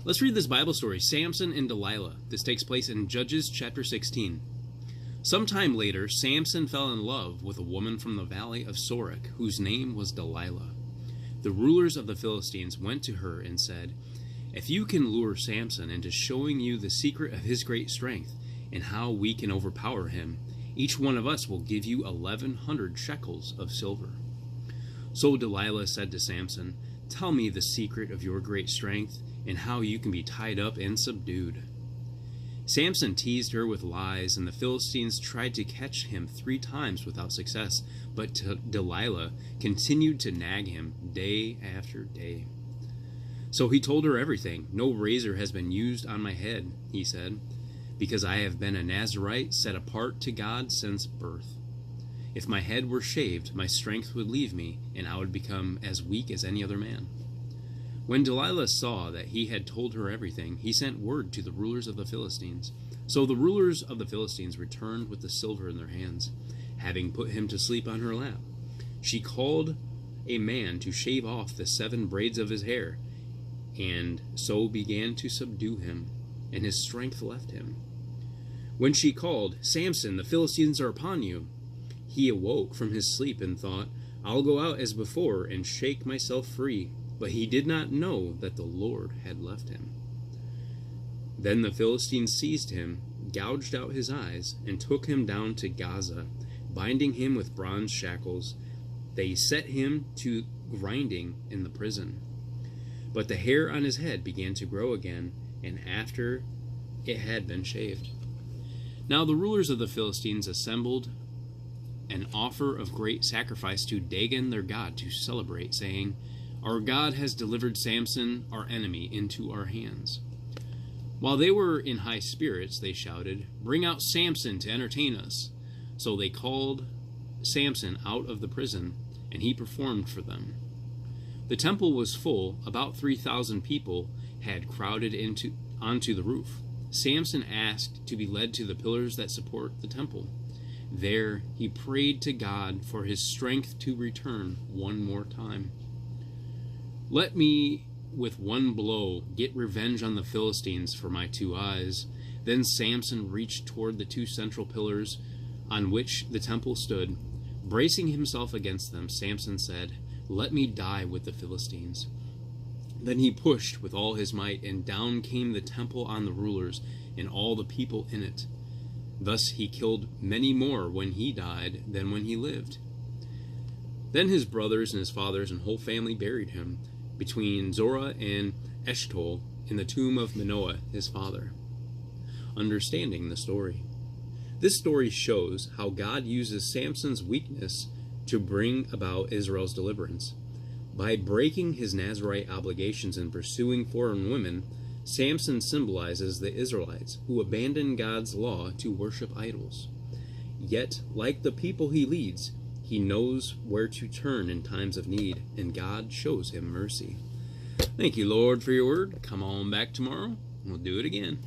Let's read this Bible story, Samson and Delilah. This takes place in Judges chapter 16. Sometime later, Samson fell in love with a woman from the valley of Sorek, whose name was Delilah. The rulers of the Philistines went to her and said, "If you can lure Samson into showing you the secret of his great strength and how we can overpower him, each one of us will give you 1,100 shekels of silver." So Delilah said to Samson, "Tell me the secret of your great strength and how you can be tied up and subdued." Samson teased her with lies, and the Philistines tried to catch him 3 times without success, but Delilah continued to nag him day after day. So he told her everything. "No razor has been used on my head," he said, "because I have been a Nazirite set apart to God since birth. If my head were shaved, my strength would leave me, and I would become as weak as any other man." When Delilah saw that he had told her everything, he sent word to the rulers of the Philistines. So the rulers of the Philistines returned with the silver in their hands, having put him to sleep on her lap. She called a man to shave off the 7 braids of his hair, and so began to subdue him, and his strength left him. When she called, "Samson, the Philistines are upon you," he awoke from his sleep and thought, "I'll go out as before and shake myself free." But he did not know that the Lord had left him. Then the Philistines seized him, gouged out his eyes, and took him down to Gaza, binding him with bronze shackles. They set him to grinding in the prison. But the hair on his head began to grow again, and after it had been shaved. Now the rulers of the Philistines assembled an offer of great sacrifice to Dagon their god to celebrate, saying, "Our God has delivered Samson, our enemy, into our hands." While they were in high spirits, they shouted, "Bring out Samson to entertain us." So they called Samson out of the prison, and he performed for them. The temple was full. About 3,000 people had crowded onto the roof. Samson asked to be led to the pillars that support the temple. There he prayed to God for his strength to return one more time. "Let me, with one blow, get revenge on the Philistines for my 2 eyes." Then Samson reached toward the 2 central pillars on which the temple stood. Bracing himself against them, Samson said, "Let me die with the Philistines." Then he pushed with all his might, and down came the temple on the rulers and all the people in it. Thus he killed many more when he died than when he lived. Then his brothers and his fathers and whole family buried him between Zorah and Eshtaol in the tomb of Manoah, his father. Understanding the story. This story shows how God uses Samson's weakness to bring about Israel's deliverance. By breaking his Nazirite obligations and pursuing foreign women, Samson symbolizes the Israelites who abandon God's law to worship idols. Yet, like the people he leads, he knows where to turn in times of need, and God shows him mercy. Thank you, Lord, for your word. Come on back tomorrow, and we'll do it again.